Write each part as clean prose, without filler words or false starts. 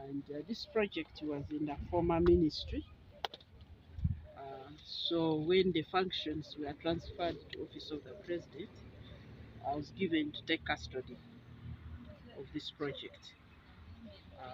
And this project was in the former ministry. So when the functions were transferred to Office of the President, I was given to take custody of this project.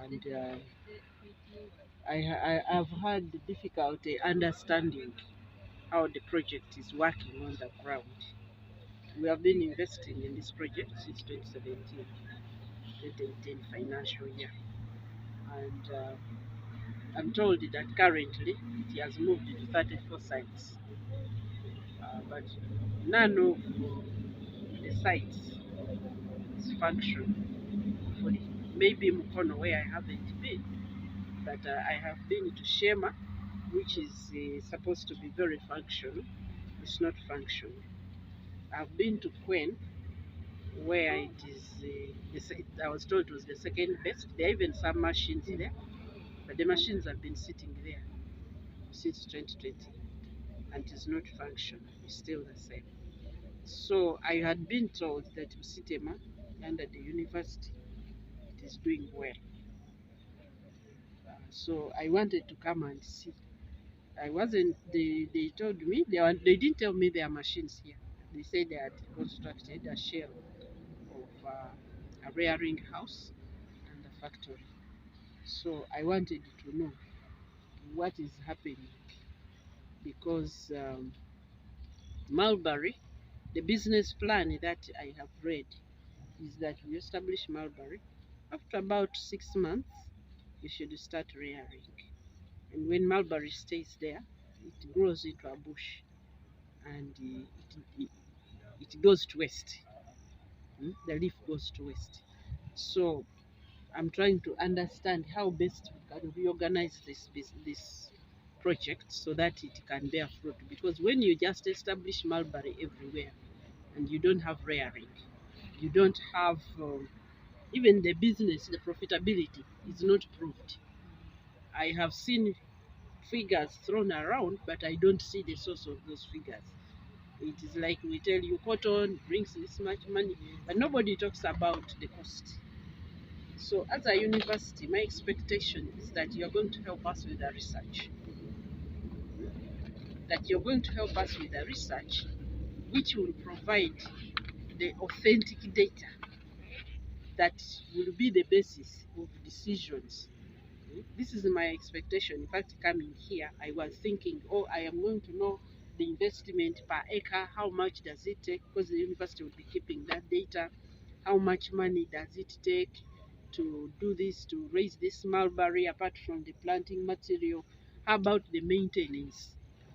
And I've had difficulty understanding how the project is working on the ground. We have been investing in this project since 2017 financial year. And I'm told that currently it has moved to 34 sites. But none of the sites is functional fully. Maybe Mukono, where I haven't been, but I have been to Shema, which is supposed to be very functional. It's not functional. I've been to Quen, where it is, I was told it was the second best. There are even some machines there, but the machines have been sitting there since 2020 and it is not functional. It's still the same. So I had been told that Usitema, under the university, it is doing well. So I wanted to come and see. I wasn't. They told me they didn't tell me there are machines here. They said they had constructed a shell of a rearing house and a factory. So I wanted to know what is happening because Mulberry, the business plan that I have read is that we establish Mulberry. After about 6 months, you should start rearing. And when Mulberry stays there, it grows into a bush and it goes to waste. The leaf goes to waste. So I'm trying to understand how best we can reorganize this project so that it can bear fruit. Because when you just establish mulberry everywhere and you don't have rearing, you don't have even the business, the profitability is not proved. I have seen figures thrown around, but I don't see the source of those figures. It is like we tell you cotton brings this much money, but nobody talks about the cost. So as a university, my expectation is that you're going to help us with the research. That you're going to help us with the research, which will provide the authentic data that will be the basis of decisions. This is my expectation. In fact, coming here, I was thinking, oh, I am going to know the investment per acre, how much does it take, because the university will be keeping that data. How much money does it take to do this, to raise this mulberry, apart from the planting material? How about the maintenance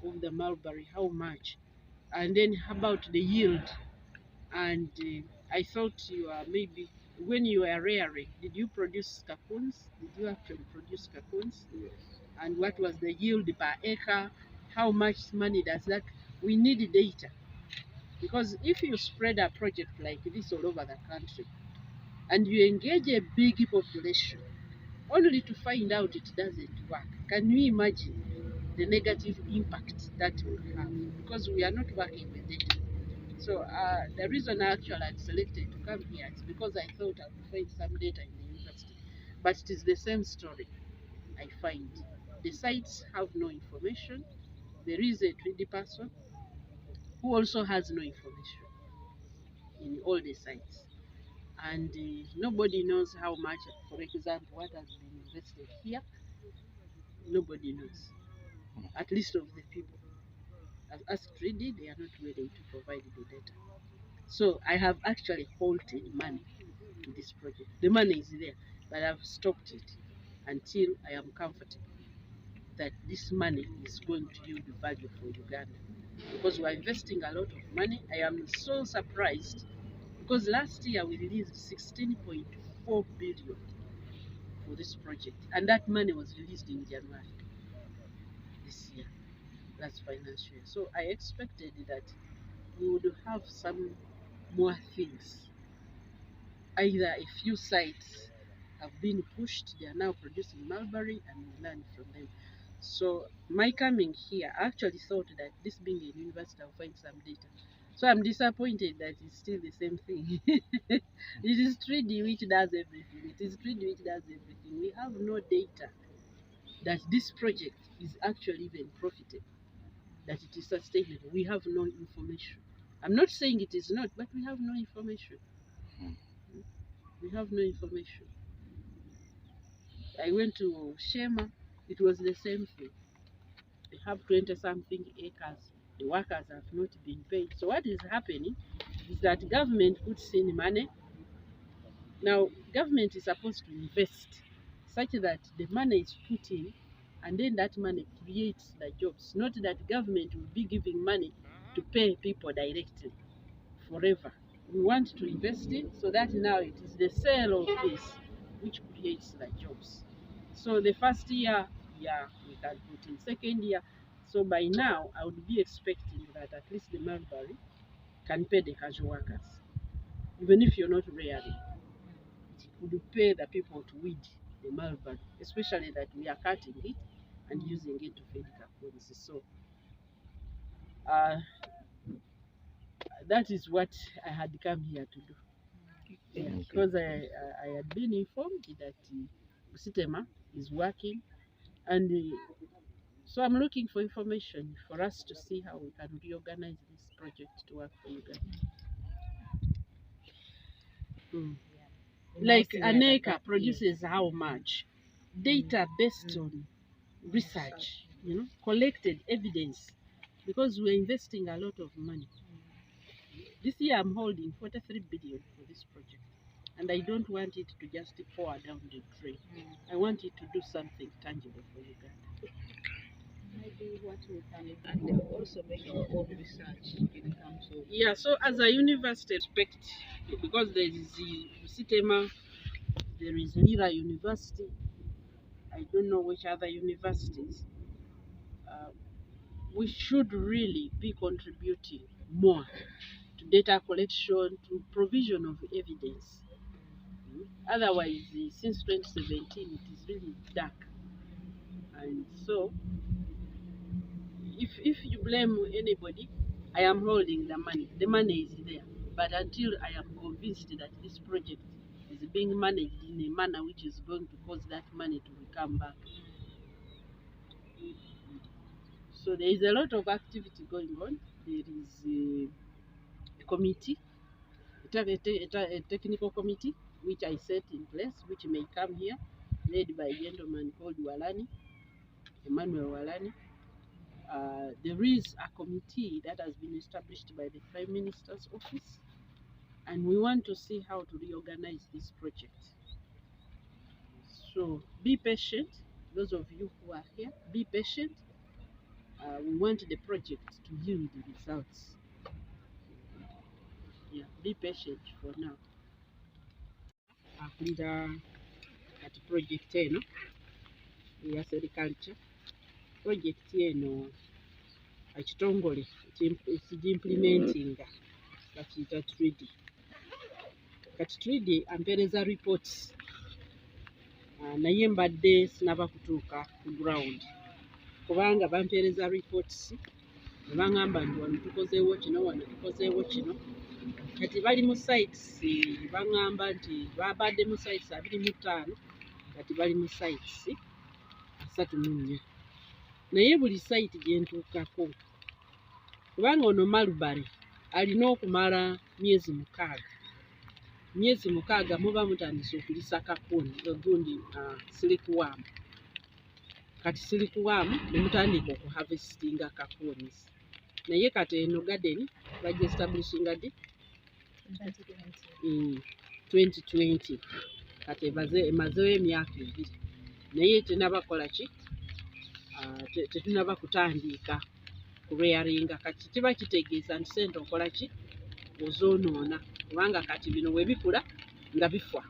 of the mulberry? How much? And then how about the yield? And I thought you are maybe, when you were rearing, did you produce cocoons? Did you actually produce cocoons? Yes. And what was the yield per acre? How much money does that? We need data. Because if you spread a project like this all over the country and you engage a big population only to find out it doesn't work, can you imagine the negative impact that will have? Because we are not working with data. So the reason I actually had selected to come here is because I thought I would find some data in the university. But it is the same story. I find the sites have no information. There is a 3D person who also has no information in all the sites. And nobody knows how much, for example, what has been invested here. Nobody knows, at least of the people. As asked 3D, they are not willing to provide the data. So I have actually halted money to this project. The money is there, but I've stopped it until I am comfortable that this money is going to yield value for Uganda. Because we're investing a lot of money. I am so surprised because last year we released 16.4 billion for this project, and that money was released in January this year, last financial year. So I expected that we would have some more things. Either a few sites have been pushed, they are now producing mulberry, and we learn from them. So my coming here, I actually thought that this being a university, I'll find some data. So I'm disappointed that it's still the same thing. It is 3D which does everything. It is 3D which does everything. We have no data that this project is actually even profitable, that it is sustainable. We have no information. I'm not saying it is not, but we have no information. We have no information. I went to Shema, it was the same thing. They have 20-something acres. The workers have not been paid. So what is happening is that government puts in money. Now, government is supposed to invest such that the money is put in and then that money creates the jobs. Not that government will be giving money to pay people directly forever. We want to invest in so that now it is the sale of this which creates the jobs. So the first year, yeah, we can put in. Second year, so by now I would be expecting that at least the Mulberry can pay the casual workers. Even if you're not rearing, it would pay the people to weed the Mulberry, especially that we are cutting it and using it to feed capons. So that is what I had come here to do. Yeah, because I had been informed that Sitema is working, and so I'm looking for information for us to see how we can reorganize this project to work for Uganda. Like an acre produces how much? Data based on research, collected evidence, because we're investing a lot of money. This year I'm holding 43 billion for this project. And I don't want it to just pour down the drain. I want it to do something tangible for Uganda. Maybe what we can, and also make our own research in terms of. Yeah, so as a university, expect, because there is Sitema, there is Lira University, I don't know which other universities, we should really be contributing more to data collection, to provision of evidence. Otherwise, since 2017, it is really dark. And so, if you blame anybody, I am holding the money. The money is there. But until I am convinced that this project is being managed in a manner which is going to cause that money to come back. So there is a lot of activity going on. There is a committee, a technical committee, which I set in place, which may come here, led by a gentleman called Walani, Emmanuel Walani. There is a committee that has been established by the Prime Minister's office, and we want to see how to reorganize this project. So be patient, those of you who are here, be patient. We want the project to yield results. Yeah, be patient for now. Akulira kati project eno eya sericulture. Project eno ekitongole ekigimplementinga bakiyita 3D. Kati 3D ampereza reports, naye mbadde sinaba kutuuka ku ground kubanga bampereza reports ne baŋŋamba nti wano tukozeewo kino, wano tukozeewo kino. Kati bali mu sites, baŋŋamba nti babadde mu sites 25, kati bali mu sites 34. Naye buli site gye ntuukako, kubanga ono Mulberry alina okumala myezi 6. Myezi 6 muba mutandise okulisa kakuni ogundi silkworm. Kati silkworm ne mutandika okuharvestinga kakunis. Naye kati eno garden bagyeestablishinga ddi 2020. Kati emazeewo emyaka 2. Naye tenabakola ki? Tetunaba kutandika kurearinga. Kati kiba kitegeeza nti sente okola ki? Ozoonoona, kubanga kati bino we bikula nga bifa.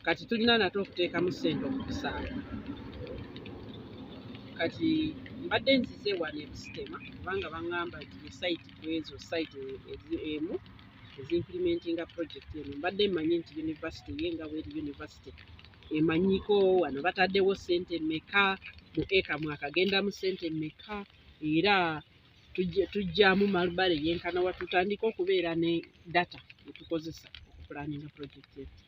Kati tulina nate okuteekamu sente okubisaala. Kati mbadde nzize wano e Sitema kubanga baŋŋamba nti esite kwezo site emu ezimplementinga project eno. Mbadde mmanyi nti university yenga bweri university emanyiko wano bataddewo sente mmeka mu eka mwakagenda mu sente mmeka, era tujjaamu Malubale yenkana watutandika okubeera ne data etukozesa okupulaninga project yetu.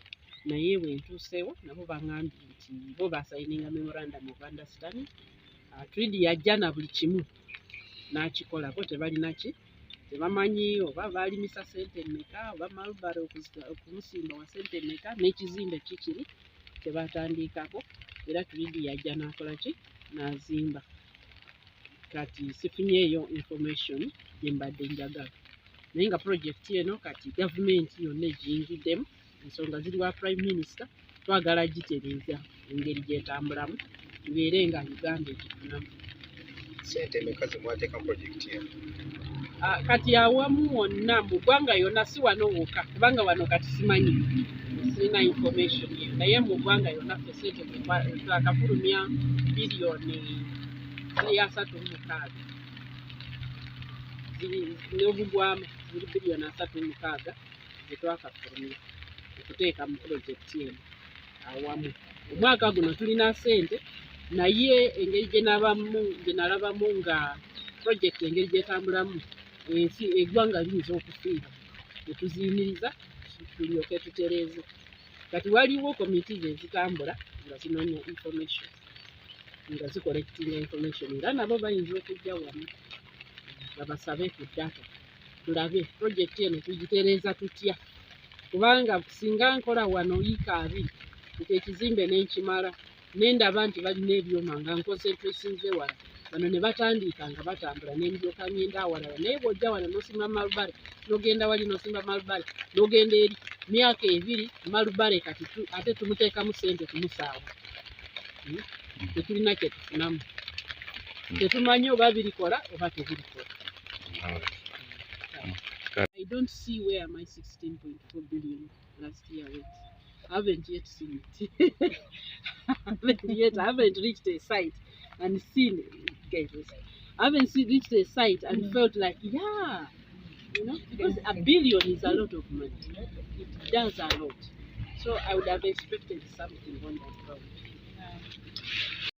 Naye bwe ntuuseewo nabo baŋŋambye nti bo basayininga memorandum of understanding. Treaty yajja na buli kimu n'akikola, bo tebamanyi oba baalimisa ssente mmeka oba Malubale okumusimba wa ssente mmeka n'ekizimbe kikiri kyebatandikako, era Treaty yajja n'akola ki n'azimba. Kati sifunyeeyo information gye mbadde njagala, naye nga projekiti eno kati gavumenti yonna egiyingiddemu, ensonga ziri wa Prime Minister, twagala gitereeza engeri gyetambulamu tubeere nga Uganda egifunamu. Ssente mmeka ze mwateeka mu projekiti eno? Kati awamu wonna mu ggwanga yonna, si wano wokka kubanga wano kati simanyi, sirina information eyo, naye mu ggwanga yonna ffe ssente twakafulumya biliyoni 36 n'obugwamu ziri biliyoni 36 zetwakafulumya okuteeka mu projekiti eno awamu. Omwaka guno tulina ssente, naye engeri gye nalabamu nga projekiti engeri gyetambulamu ensi eggwanga liyinza okufiira, netuziyimiriza tulyoke tutereeze. Kati waliwo komitizi ezitambula nga zinoonya information, nga zikollectinga information, era nabo bayinza okujja wano babasabe ku data tulabe projekiti eno tugitereeza tutya, kubanga singa nkola wano yiika 2 nti ekizimbe n'enkimala nendaba nti balina ebyuma nga nkonsentrasinze wala, bano ne batandika nga batambula n'endyoka ngenda awalala, naye bw'ojja wano n'osimba Malubale, n'ogenda wali n'osimba Malubale, n'ogenda eri myaka 2 Malubale kati ate tumuteekamu ssente tumusaawa. Tetulina kye tufunamu, tetumanyi oba birikola oba tebirikola. I don't see where my 16.4 billion last year went. I haven't yet seen it. I haven't reached a site and seen guys. I haven't reached a site and felt like, yeah, because a billion is a lot of money. It does a lot. So I would have expected something on that front.